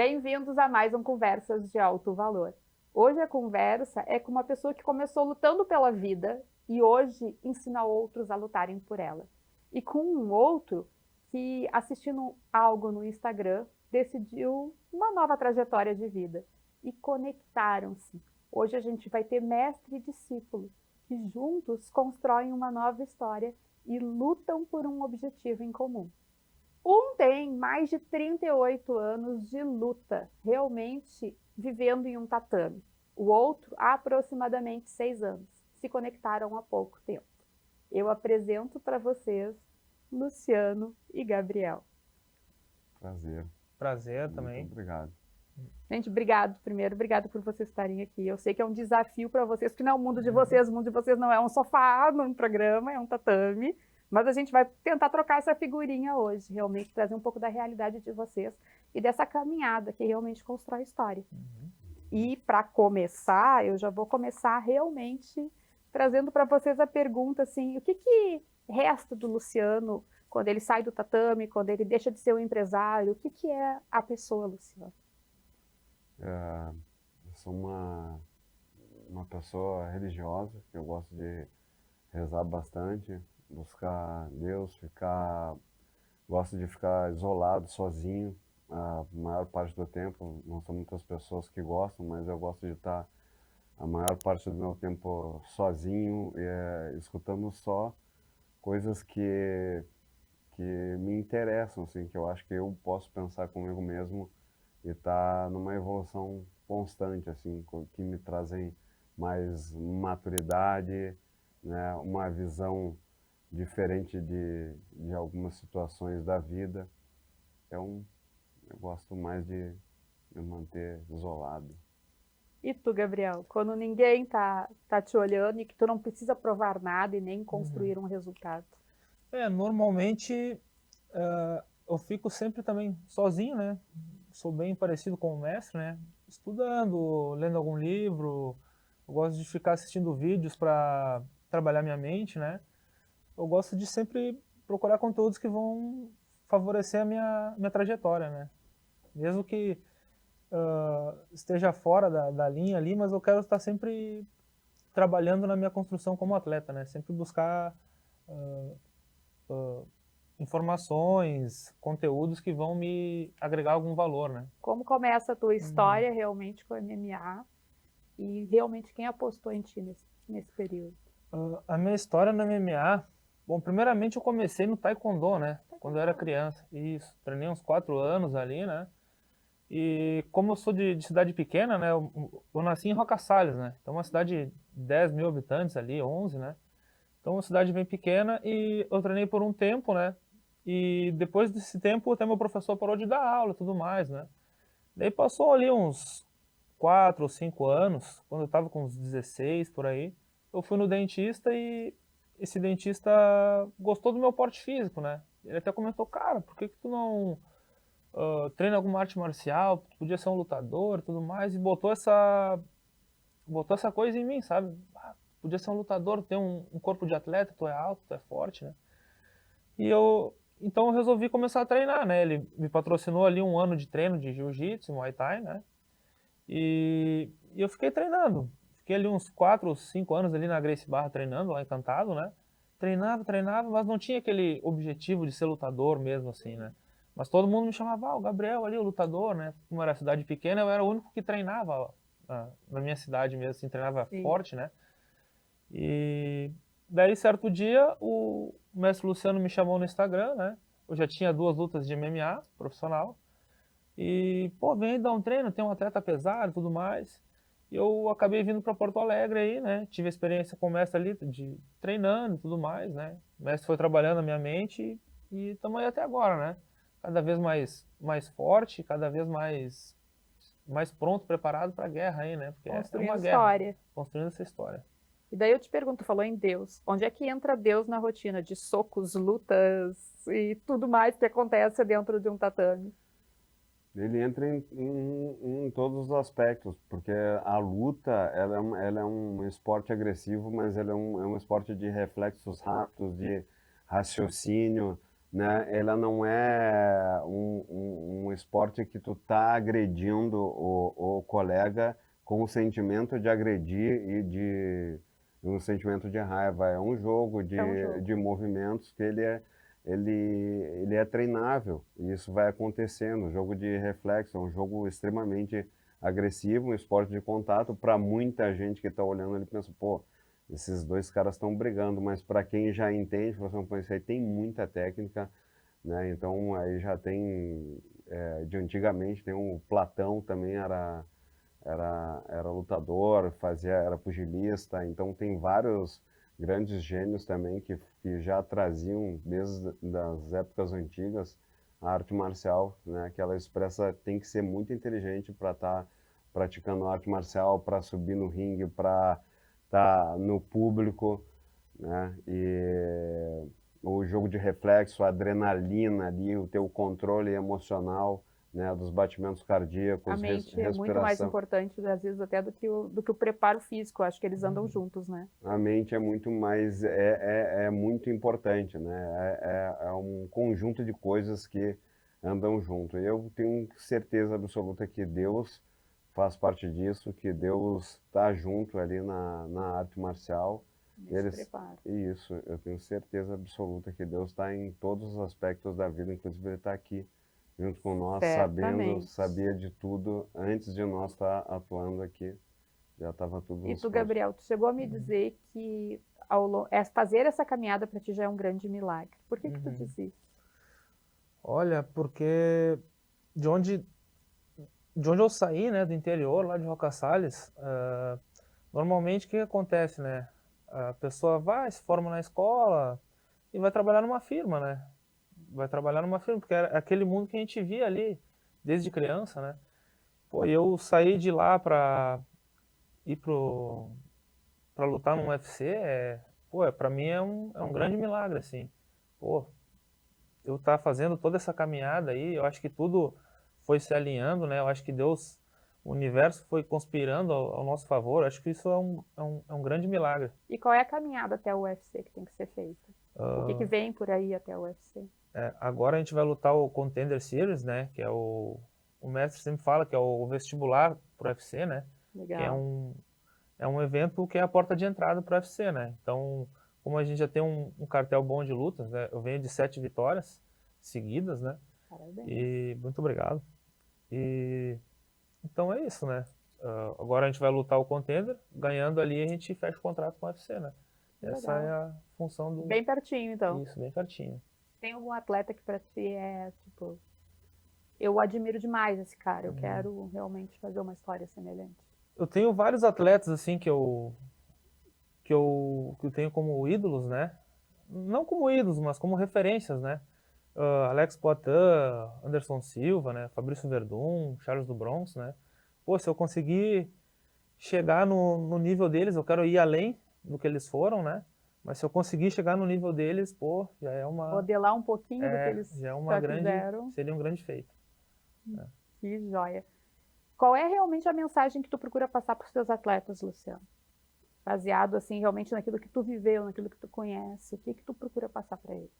Bem-vindos a mais um Conversas de Alto Valor. Hoje a conversa é com uma pessoa que começou lutando pela vida e hoje ensina outros a lutarem por ela. E com um outro que, assistindo algo no Instagram, decidiu uma nova trajetória de vida e conectaram-se. Hoje a gente vai ter mestre e discípulo que juntos constroem uma nova história e lutam por um objetivo em comum. Um tem mais de 38 anos de luta, realmente vivendo em um tatame. O outro, há aproximadamente 6 anos. Se conectaram há pouco tempo. Eu apresento para vocês Luciano e Gabriel. Prazer. Prazer também. Muito obrigado. Gente, obrigado primeiro, obrigado por vocês estarem aqui. Eu sei que é um desafio para vocês, porque não é o mundo de vocês, o mundo de vocês não é um sofá num programa, é um tatame. Mas a gente vai tentar trocar essa figurinha hoje, realmente trazer um pouco da realidade de vocês e dessa caminhada que realmente constrói história. E para começar, eu já vou começar realmente trazendo para vocês a pergunta assim, o que resta do Luciano quando ele sai do tatame, quando ele deixa de ser um empresário? O que é a pessoa, Luciano? Eu sou uma pessoa religiosa, que eu gosto de rezar bastante, buscar Deus, gosto de ficar isolado, sozinho, a maior parte do tempo. Não são muitas pessoas que gostam, mas eu gosto de estar a maior parte do meu tempo sozinho, escutando só coisas que me interessam, assim, que eu acho que eu posso pensar comigo mesmo e estar numa evolução constante, assim, que me trazem mais maturidade, né, uma visão diferente de algumas situações da vida. Então, eu gosto mais de me manter isolado. E tu, Gabriel, quando ninguém tá te olhando e que tu não precisa provar nada e nem construir um resultado? Normalmente eu fico sempre também sozinho, né? Sou bem parecido com o mestre, né? Estudando, lendo algum livro. Eu gosto de ficar assistindo vídeos para trabalhar minha mente, né? Eu gosto de sempre procurar conteúdos que vão favorecer a minha trajetória, né? Mesmo que esteja fora da linha ali, mas eu quero estar sempre trabalhando na minha construção como atleta, né? Sempre buscar informações, conteúdos que vão me agregar algum valor, né? Como começa a tua história realmente com o MMA e realmente quem apostou em ti nesse período? A minha história no MMA, bom, primeiramente eu comecei no Taekwondo, né? Quando eu era criança. Isso, treinei uns 4 anos ali, né? E como eu sou de cidade pequena, né? Eu nasci em Roca Salles, né? Então uma cidade de 10 mil habitantes ali, 11, né? Então uma cidade bem pequena e eu treinei por um tempo, né? E depois desse tempo até meu professor parou de dar aula e tudo mais, né? Daí passou ali uns 4 ou 5 anos, quando eu tava com uns 16 por aí, eu fui no dentista e esse dentista gostou do meu porte físico, né? Ele até comentou, cara, por que tu não treina alguma arte marcial? Tu podia ser um lutador e tudo mais, e botou essa coisa em mim, sabe? Podia ser um lutador, ter um corpo de atleta, tu é alto, tu é forte, né? Então eu resolvi começar a treinar, né? Ele me patrocinou ali um ano de treino de jiu-jitsu, muay thai, né? E eu fiquei treinando. Fiquei ali uns 4 ou 5 anos ali na Gracie Barra treinando, lá Encantado, né? Treinava, mas não tinha aquele objetivo de ser lutador mesmo, assim, né? Mas todo mundo me chamava, o Gabriel ali, o lutador, né? Como era cidade pequena, eu era o único que treinava na minha cidade mesmo, assim, treinava forte, né? E daí, certo dia, o mestre Luciano me chamou no Instagram, né? Eu já tinha 2 lutas de MMA profissional. E, pô, vem aí dar um treino, tem um atleta pesado e tudo mais. E eu acabei vindo para Porto Alegre aí, né? Tive experiência com o mestre ali, de treinando e tudo mais, né? O mestre foi trabalhando a minha mente e estamos aí até agora, né? Cada vez mais forte, cada vez mais pronto, preparado para a guerra aí, né? Porque é Construindo uma guerra. história. Construindo essa história. E daí eu te pergunto, tu falou em Deus, onde é que entra Deus na rotina de socos, lutas e tudo mais que acontece dentro de um tatame? Ele entra em todos os aspectos, porque a luta ela é um esporte agressivo, mas ele é um esporte de reflexos rápidos, de raciocínio, né? Ela não é um esporte que tu tá agredindo o colega com o sentimento de agredir e de um sentimento de raiva. É um jogo É um jogo. de movimentos que ele é treinável e isso vai acontecendo. Um jogo de reflexo, é um jogo extremamente agressivo, um esporte de contato. Para muita gente que está olhando, ele pensa, pô, esses dois caras estão brigando, mas para quem já entende, fala assim, pô, isso aí tem muita técnica, né? Então aí já tem, de antigamente, tem o Platão também era lutador, era pugilista, então tem vários grandes gênios também que já traziam desde das épocas antigas a arte marcial, né? Que ela expressa, tem que ser muito inteligente para estar praticando arte marcial, para subir no ringue, para estar no público, né? E o jogo de reflexo, a adrenalina ali, o teu controle emocional, né, dos batimentos A cardíacos, mente é muito mais respiração. importante, às vezes, até do que o preparo físico. Acho que eles andam juntos, né? A mente é muito mais, é muito importante, né? É um conjunto de coisas que andam junto. E eu tenho certeza absoluta que Deus faz parte disso, que Deus está junto ali na arte marcial. Nesse Eles, preparo. isso, eu tenho certeza absoluta que Deus está em todos os aspectos da vida, inclusive Ele está aqui junto com nós, Certamente. sabia de tudo antes de nós estar atuando aqui. Já estava tudo E nos tu, planos. Gabriel, tu chegou a me dizer que fazer essa caminhada para ti já é um grande milagre. Por que tu diz isso? Olha, porque de onde, de onde eu saí, né, do interior, lá de Roca Salles, normalmente o que acontece, né? A pessoa vai, se forma na escola e vai trabalhar numa firma, né? Vai trabalhar numa firma, porque era aquele mundo que a gente via ali desde criança, né? Pô, e eu saí de lá pra ir pra lutar no UFC, pô, pra mim é um grande milagre, assim. Pô, eu estar fazendo toda essa caminhada aí, eu acho que tudo foi se alinhando, né? Eu acho que Deus, o universo foi conspirando ao nosso favor. Eu acho que isso é um grande milagre. E qual é a caminhada até o UFC que tem que ser feita? O que vem por aí até o UFC? Agora a gente vai lutar o Contender Series, né? Que é o mestre sempre fala que é o vestibular pro UFC, né? Que Legal. é um evento que é a porta de entrada pro UFC, né? Então, como a gente já tem um cartel bom de lutas, né? Eu venho de 7 vitórias seguidas, né? Parabéns. E muito obrigado. E então é isso, né? Agora a gente vai lutar o Contender, ganhando ali a gente fecha o contrato com o UFC, né? Essa Legal. é a função do... Bem pertinho, então. Isso, bem pertinho. Tem algum atleta que para ti é, tipo, eu admiro demais esse cara, eu quero realmente fazer uma história semelhante? Eu tenho vários atletas, assim, que eu tenho como ídolos, né? Não como ídolos, mas como referências, né? Alex Poitin, Anderson Silva, né? Fabrício Verdun, Charles do Bronx, né? Pô, se eu conseguir chegar no nível deles, eu quero ir além do que eles foram, né? Mas se eu conseguir chegar no nível deles, pô, já é Modelar um pouquinho do que eles já é uma já grande, fizeram. seria um grande feito. Que joia. Qual é realmente a mensagem que tu procura passar para os teus atletas, Luciano? Baseado, assim, realmente naquilo que tu viveu, naquilo que tu conhece, o que tu procura passar para eles?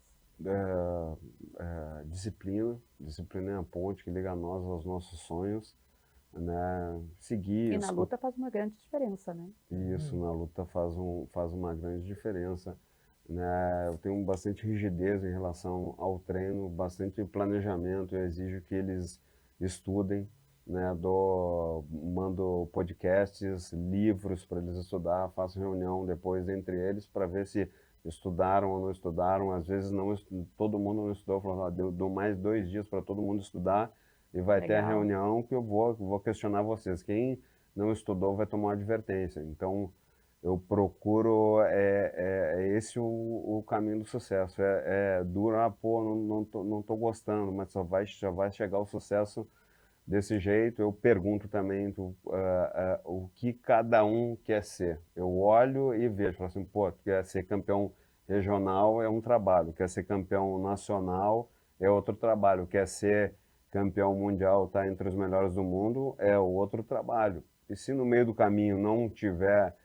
Disciplina. Disciplina é a ponte que liga nós aos nossos sonhos, né? Seguir, E na luta faz uma grande diferença, né? isso, na luta faz uma grande diferença, né? Eu tenho bastante rigidez em relação ao treino, bastante planejamento, eu exijo que eles estudem, né? Mando podcasts, livros para eles estudar, faço reunião depois entre eles para ver se estudaram ou não estudaram. Às vezes não, todo mundo não estudou, falo, dou mais 2 dias para todo mundo estudar e vai ter a Legal. reunião que eu vou questionar vocês. Quem não estudou vai tomar uma advertência. Então, eu procuro, é esse o caminho do sucesso. É duro, pô, não tô gostando, mas só vai chegar o sucesso desse jeito. Eu pergunto também o que cada um quer ser. Eu olho e vejo, falo assim, pô, quer ser campeão regional é um trabalho, quer ser campeão nacional é outro trabalho, quer ser campeão mundial, tá entre os melhores do mundo, é outro trabalho. E se no meio do caminho não tiver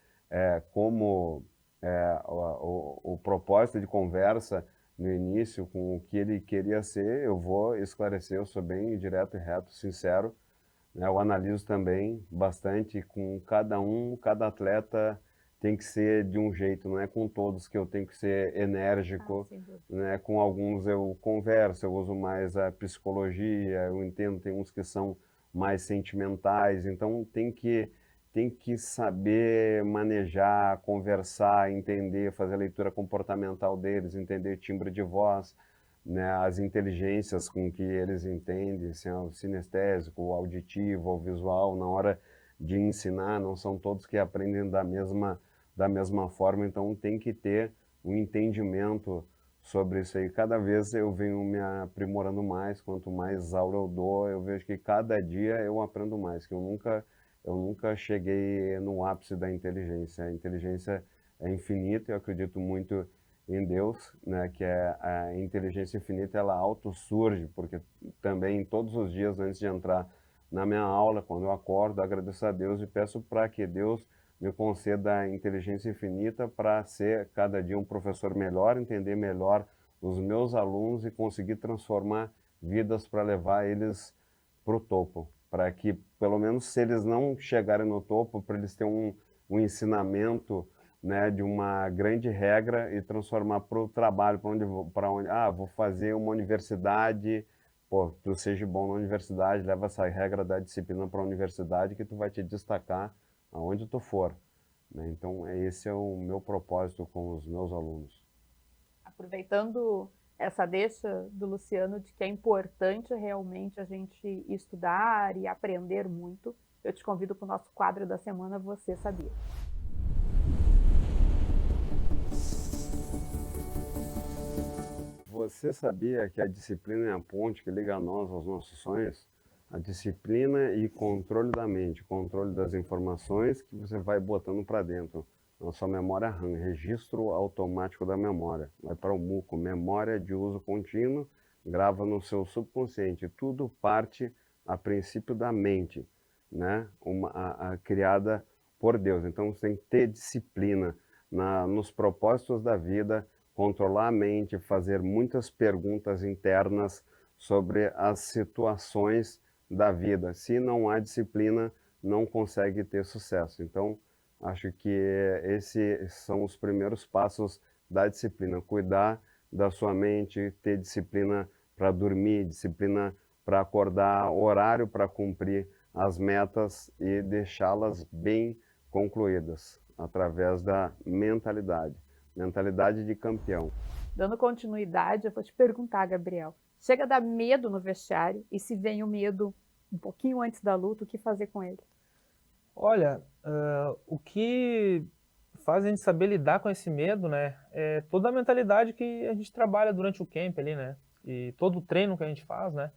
como o propósito de conversa no início, com o que ele queria ser, eu vou esclarecer, eu sou bem direto e reto, sincero, né? Eu analiso também bastante com cada atleta tem que ser de um jeito, não é com todos que eu tenho que ser enérgico, sem dúvida. né? Com alguns eu converso, eu uso mais a psicologia, eu entendo, tem uns que são mais sentimentais, então tem que saber manejar, conversar, entender, fazer a leitura comportamental deles, entender timbre de voz, né, as inteligências com que eles entendem, se é o sinestésico, o auditivo, o visual, na hora de ensinar, não são todos que aprendem da mesma forma, então tem que ter um entendimento sobre isso aí. Cada vez eu venho me aprimorando mais, quanto mais aula eu dou, eu vejo que cada dia eu aprendo mais, que eu nunca cheguei no ápice da inteligência. A inteligência é infinita, eu acredito muito em Deus, né, que é a inteligência infinita, ela autossurge, porque também todos os dias antes de entrar na minha aula, quando eu acordo, agradeço a Deus e peço para que Deus me conceda a inteligência infinita para ser cada dia um professor melhor, entender melhor os meus alunos e conseguir transformar vidas para levar eles para o topo, para que, pelo menos, se eles não chegarem no topo, para eles terem um ensinamento, né, de uma grande regra e transformar para o trabalho, vou fazer uma universidade, pô, tu seja bom na universidade, leva essa regra da disciplina para a universidade que tu vai te destacar aonde tu for, né? Então, esse é o meu propósito com os meus alunos. Aproveitando essa deixa do Luciano de que é importante realmente a gente estudar e aprender muito, eu te convido para o nosso quadro da semana Você Sabia? Você sabia que a disciplina é a ponte que liga nós aos nossos sonhos? A disciplina e controle da mente, controle das informações que você vai botando para dentro. Na sua memória RAM, registro automático da memória. Vai para o muco, memória de uso contínuo, grava no seu subconsciente. Tudo parte a princípio da mente, né? Criada por Deus. Então você tem que ter disciplina nos propósitos da vida, controlar a mente, fazer muitas perguntas internas sobre as situações da vida. Se não há disciplina, não consegue ter sucesso. Então, acho que esses são os primeiros passos da disciplina. Cuidar da sua mente, ter disciplina para dormir, disciplina para acordar, horário para cumprir as metas e deixá-las bem concluídas através da mentalidade. Mentalidade de campeão. Dando continuidade, eu vou te perguntar, Gabriel. Chega a dar medo no vestiário e se vem o medo um pouquinho antes da luta, o que fazer com ele? Olha, o que faz a gente saber lidar com esse medo, né, é toda a mentalidade que a gente trabalha durante o camp ali, né, e todo o treino que a gente faz, né.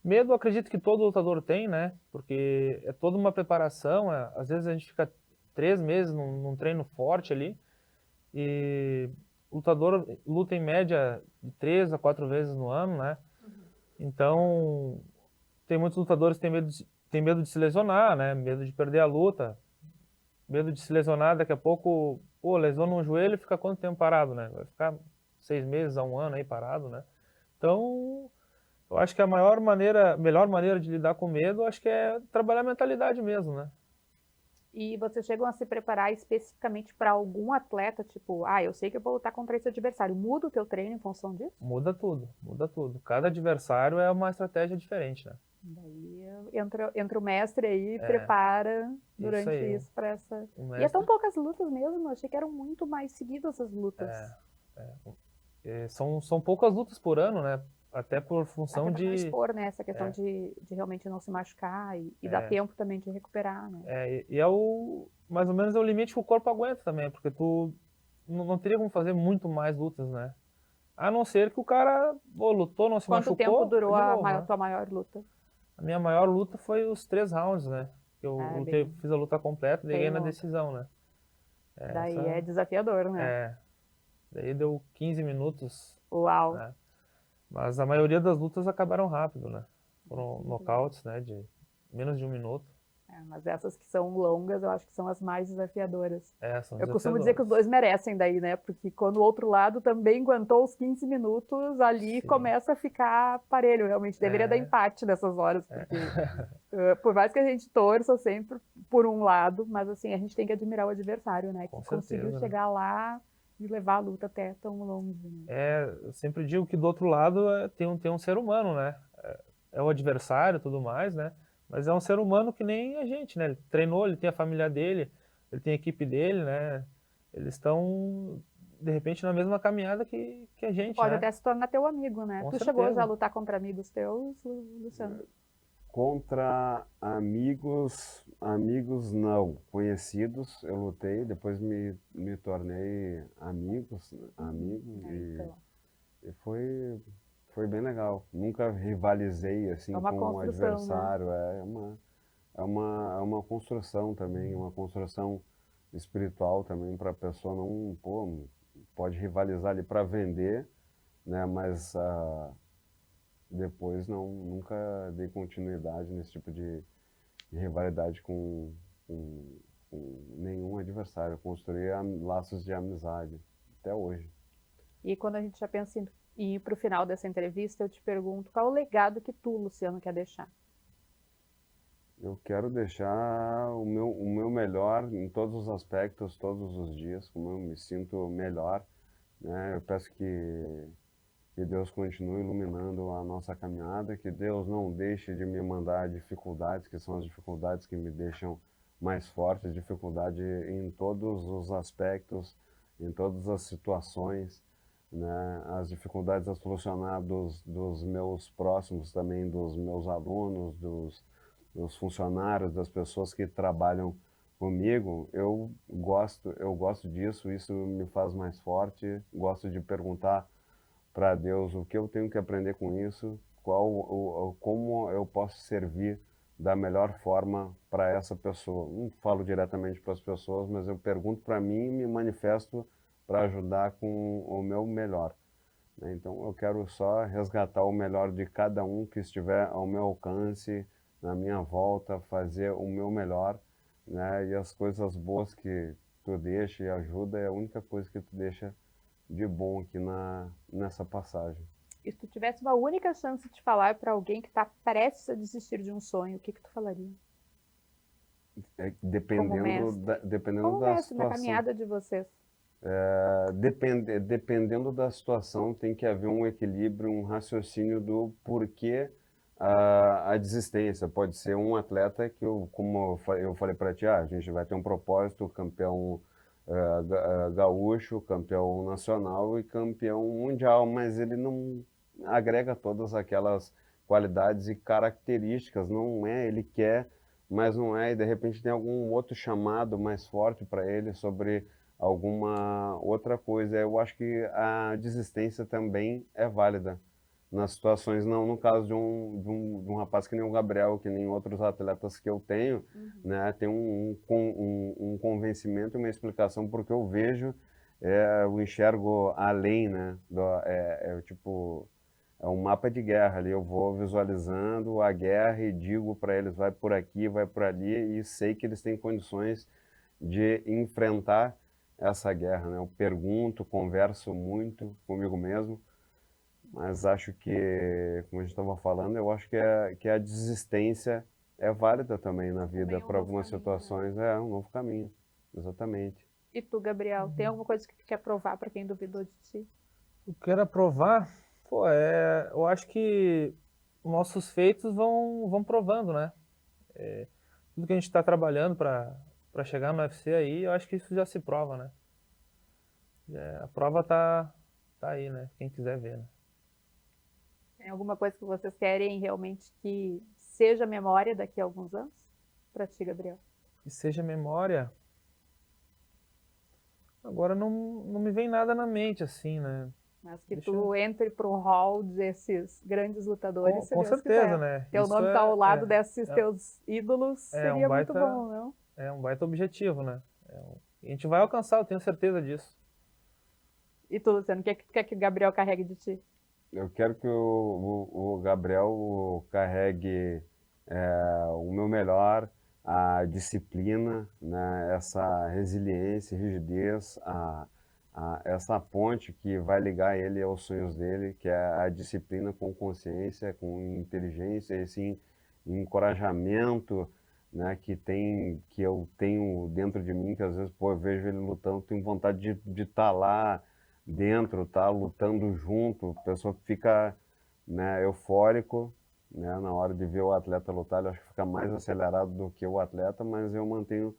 Medo, eu acredito que todo lutador tem, né, porque é toda uma preparação, às vezes a gente fica 3 meses num treino forte ali, e o lutador luta em média de 3 a 4 vezes no ano, né, então tem muitos lutadores que têm medo de se lesionar, né, medo de perder a luta, medo de se lesionar, daqui a pouco, pô, lesiona um joelho e fica quanto tempo parado, né? Vai ficar 6 meses a 1 ano aí parado, né? Então, eu acho que a melhor maneira de lidar com medo, eu acho que é trabalhar a mentalidade mesmo, né? E vocês chegam a se preparar especificamente para algum atleta, tipo, eu sei que eu vou lutar contra esse adversário. Muda o teu treino em função disso? Muda tudo, muda tudo. Cada adversário é uma estratégia diferente, né? Daí entra o mestre aí e prepara durante isso para essa... E é tão poucas lutas mesmo, eu achei que eram muito mais seguidas as lutas. São poucas lutas por ano, né? Até por função até de... não expor, né? Essa questão de realmente não se machucar e dar tempo também de recuperar, né? E mais ou menos é o limite que o corpo aguenta também, porque tu não teria como fazer muito mais lutas, né? A não ser que o cara lutou, não se machucou. Quanto tempo durou né? tua maior luta? A minha maior luta foi os 3 rounds, né? Eu fiz a luta completa e ganhei na decisão, né? Daí é desafiador, né? Daí deu 15 minutos. Uau! Né? Mas a maioria das lutas acabaram rápido, né? Foram nocautes, né? De menos de 1 minuto. Mas essas que são longas, eu acho que são as mais desafiadoras. São Eu costumo dizer que os dois merecem daí, né? Porque quando o outro lado também aguentou os 15 minutos, ali Sim. começa a ficar parelho. Realmente deveria dar empate nessas horas, porque por mais que a gente torça sempre por um lado, mas assim, a gente tem que admirar o adversário, né? Com Que conseguiu certeza, né? chegar lá e levar a luta até tão longe. Né? Eu sempre digo que do outro lado tem um ser humano, né? É o adversário e tudo mais, né? Mas é um ser humano que nem a gente, né? Ele treinou, ele tem a família dele, ele tem a equipe dele, né? Eles estão, de repente, na mesma caminhada que a gente, Pode né? até se tornar teu amigo, né? Com Tu chegou certeza. já a lutar contra amigos teus, Luciano? Contra amigos, amigos não, conhecidos, eu lutei, depois me tornei amigo Então, e foi bem legal. Nunca rivalizei assim é uma com um construção, né? adversário, é uma construção também, uma construção espiritual também para a pessoa não, pô, pode rivalizar ali para vender, né, mas depois nunca dei continuidade nesse tipo de rivalidade com, com nenhum adversário. Eu construí laços de amizade até hoje. E quando a gente já pensa em ir para o final dessa entrevista, eu te pergunto qual é o legado que tu, Luciano, quer deixar? Eu quero deixar o meu melhor em todos os aspectos, todos os dias, como eu me sinto melhor, né? Eu peço que Deus continue iluminando a nossa caminhada, que Deus não deixe de me mandar dificuldades, que são as dificuldades que me deixam mais forte, dificuldade em todos os aspectos, em todas as situações, né? As dificuldades a solucionar dos meus próximos também, dos meus alunos, dos funcionários, das pessoas que trabalham comigo, eu gosto disso, isso me faz mais forte, gosto de perguntar para Deus o que eu tenho que aprender com isso, como eu posso servir da melhor forma para essa pessoa. Não falo diretamente para as pessoas, mas eu pergunto para mim e me manifesto para ajudar com o meu melhor. Né? Então eu quero só resgatar o melhor de cada um que estiver ao meu alcance, na minha volta, fazer o meu melhor, né? E as coisas boas que tu deixa e ajuda é a única coisa que tu deixa de bom aqui nessa passagem. E se tu tivesse uma única chance de falar para alguém que está prestes a desistir de um sonho, o que tu falaria? Dependendo Como da mestre na situação. caminhada de vocês? Dependendo da situação, tem que haver um equilíbrio, um raciocínio do porquê a desistência. Pode ser um atleta que, como eu falei para ti, a gente vai ter um propósito, campeão gaúcho, campeão nacional e campeão mundial, mas ele não agrega todas aquelas qualidades e características, não é, ele quer, mas não é, e de repente tem algum outro chamado mais forte para ele sobre alguma outra coisa. Eu acho que a desistência também é válida nas situações, não no caso de um rapaz que nem o Gabriel, que nem outros atletas que eu tenho, né, tem um convencimento e uma explicação porque eu vejo, eu enxergo além, né, tipo, é um mapa de guerra ali, eu vou visualizando a guerra e digo para eles, vai por aqui, vai por ali, e sei que eles têm condições de enfrentar essa guerra, né? Eu pergunto, converso muito comigo mesmo, mas acho que, como a gente estava falando, eu acho que a desistência é válida também na vida, para algumas situações, é um novo caminho, exatamente. E tu, Gabriel, tem alguma coisa que tu quer provar para quem duvidou de ti? Eu quero provar, eu acho que nossos feitos vão provando, né? Tudo que a gente está trabalhando para chegar no UFC aí, eu acho que isso já se prova, né? A prova tá aí, né? Quem quiser ver, né? Tem alguma coisa que vocês querem realmente que seja memória daqui a alguns anos? Para ti, Gabriel. Que seja memória. Agora não me vem nada na mente, assim, né? Mas que tu entre para o hall desses grandes lutadores, se com Deus certeza, quiser. né? Teu nome está ao lado desses teus ídolos, seria muito bom, não? É um baita objetivo, né? A gente vai alcançar, eu tenho certeza disso. E tu, Luciano, o que tu quer que o Gabriel carregue de ti? Eu quero que o Gabriel carregue o meu melhor, a disciplina, né, essa resiliência, rigidez, essa ponte que vai ligar ele aos sonhos dele, que é a disciplina com consciência, com inteligência, esse encorajamento, né, que eu tenho dentro de mim, que às vezes, pô, eu vejo ele lutando, tenho vontade de estar lá dentro, tá lutando junto, a pessoa fica, né, eufórico, né, na hora de ver o atleta lutar, ele acho que fica mais acelerado do que o atleta, mas eu mantenho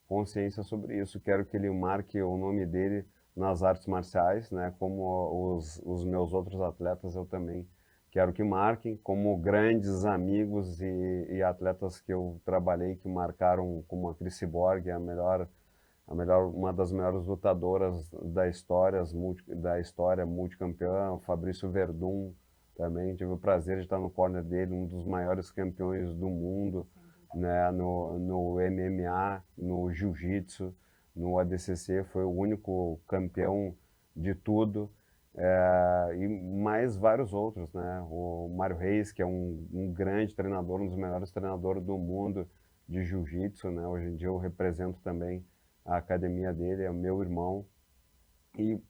consciência sobre isso, quero que ele marque o nome dele nas artes marciais, né, como os meus outros atletas eu também quero que marquem, como grandes amigos e atletas que eu trabalhei que marcaram, como a Cris Borg, uma das melhores lutadoras da história, multicampeã, o Fabrício Verdun também, tive o prazer de estar no corner dele, um dos maiores campeões do mundo, né, no MMA, no Jiu-Jitsu, no ADCC, foi o único campeão de tudo, e mais vários outros, né? O Mário Reis, que é um grande treinador, um dos melhores treinadores do mundo de Jiu-Jitsu, né? Hoje em dia eu represento também a academia dele, é o meu irmão, e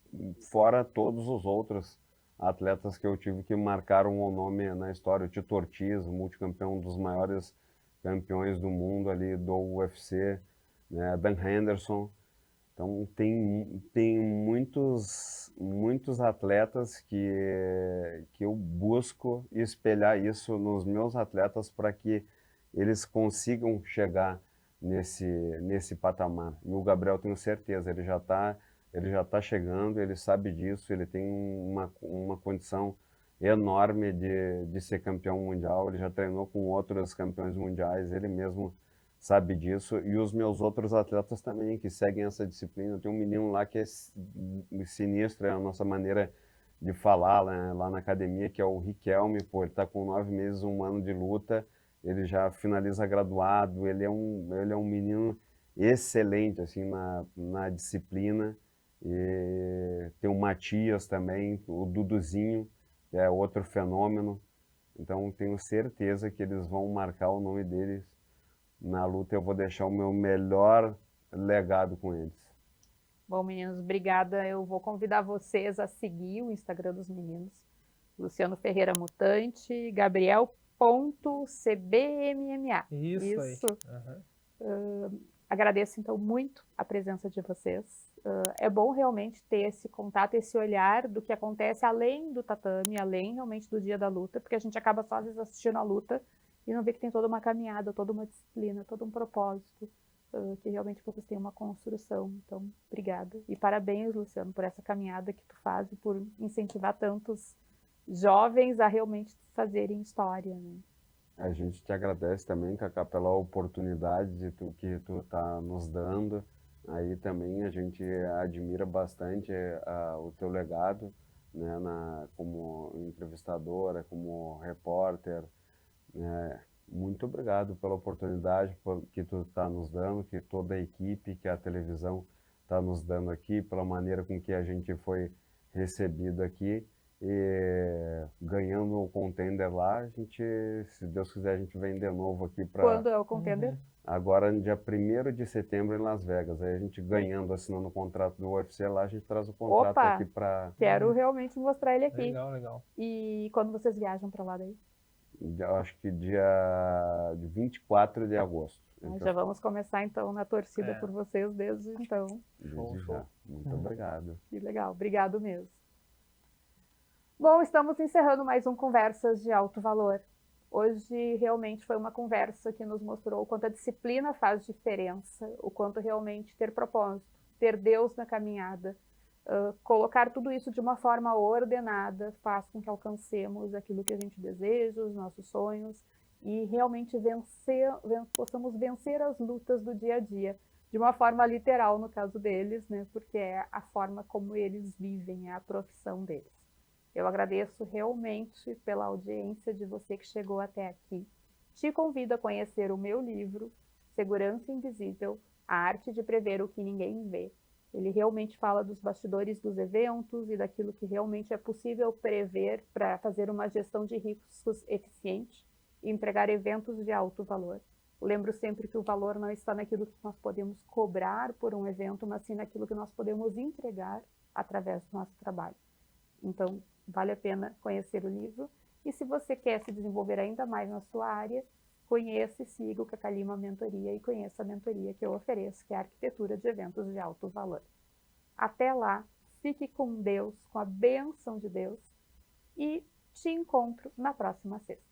fora todos os outros atletas que eu tive que marcaram o nome na história, o Tito Ortiz, multicampeão, um dos maiores campeões do mundo ali do UFC, né? Dan Henderson. Então tem muitos atletas que eu busco espelhar isso nos meus atletas para que eles consigam chegar nesse patamar. E o Gabriel, tenho certeza, ele já tá chegando, ele sabe disso, ele tem uma condição enorme de ser campeão mundial, ele já treinou com outros campeões mundiais, ele mesmo sabe disso, e os meus outros atletas também, que seguem essa disciplina. Tem um menino lá que é sinistro, é a nossa maneira de falar, né, lá na academia, que é o Riquelme, pô, ele está com 9 meses, 1 ano de luta, ele já finaliza graduado, ele é um menino excelente, assim, na disciplina. E tem o Matias também, o Duduzinho, que é outro fenômeno. Então tenho certeza que eles vão marcar o nome deles na luta. Eu vou deixar o meu melhor legado com eles. Bom, meninos, obrigada. Eu vou convidar vocês a seguir o Instagram dos meninos. Luciano Ferreira Mutante, Gabriel.cbmma. Isso aí. Agradeço, então, muito a presença de vocês. É bom realmente ter esse contato, esse olhar do que acontece além do tatame, além realmente do dia da luta, porque a gente acaba só às vezes assistindo a luta e não vê que tem toda uma caminhada, toda uma disciplina, todo um propósito, que realmente vocês têm uma construção. Então, obrigada. E parabéns, Luciano, por essa caminhada que tu faz e por incentivar tantos jovens a realmente fazerem história, né? A gente te agradece também, Cacá, pela oportunidade que tu tá nos dando. Aí também a gente admira bastante o teu legado, né, como entrevistadora, como repórter, né? Muito obrigado pela oportunidade que tu está nos dando, que toda a equipe, que a televisão está nos dando aqui, pela maneira com que a gente foi recebido aqui. E ganhando o Contender lá, a gente, se Deus quiser, a gente vem de novo aqui para... Quando é o Contender? Agora, no dia 1º de setembro, em Las Vegas. Aí a gente ganhando, assinando o contrato do UFC lá, a gente traz o contrato aqui para... Quero realmente mostrar ele aqui. Legal, legal. E quando vocês viajam para lá daí? Acho que dia 24 de agosto. Já vamos começar então na torcida por vocês desde então. Desde já. Muito obrigado. Que legal, obrigado mesmo. Bom, estamos encerrando mais um Conversas de Alto Valor. Hoje realmente foi uma conversa que nos mostrou o quanto a disciplina faz diferença, o quanto realmente ter propósito, ter Deus na caminhada, colocar tudo isso de uma forma ordenada faz com que alcancemos aquilo que a gente deseja, os nossos sonhos, e realmente possamos vencer as lutas do dia a dia, de uma forma literal no caso deles, né? Porque é a forma como eles vivem, é a profissão deles. Eu agradeço realmente pela audiência de você que chegou até aqui. Te convido a conhecer o meu livro, Segurança Invisível, a arte de prever o que ninguém vê. Ele realmente fala dos bastidores dos eventos e daquilo que realmente é possível prever para fazer uma gestão de riscos eficiente e entregar eventos de alto valor. Lembro sempre que o valor não está naquilo que nós podemos cobrar por um evento, mas sim naquilo que nós podemos entregar através do nosso trabalho. Então, vale a pena conhecer o livro. E se você quer se desenvolver ainda mais na sua área, conheça e siga o Cacá Lima Mentoria e conheça a mentoria que eu ofereço, que é a Arquitetura de Eventos de Alto Valor. Até lá, fique com Deus, com a bênção de Deus, e te encontro na próxima sexta.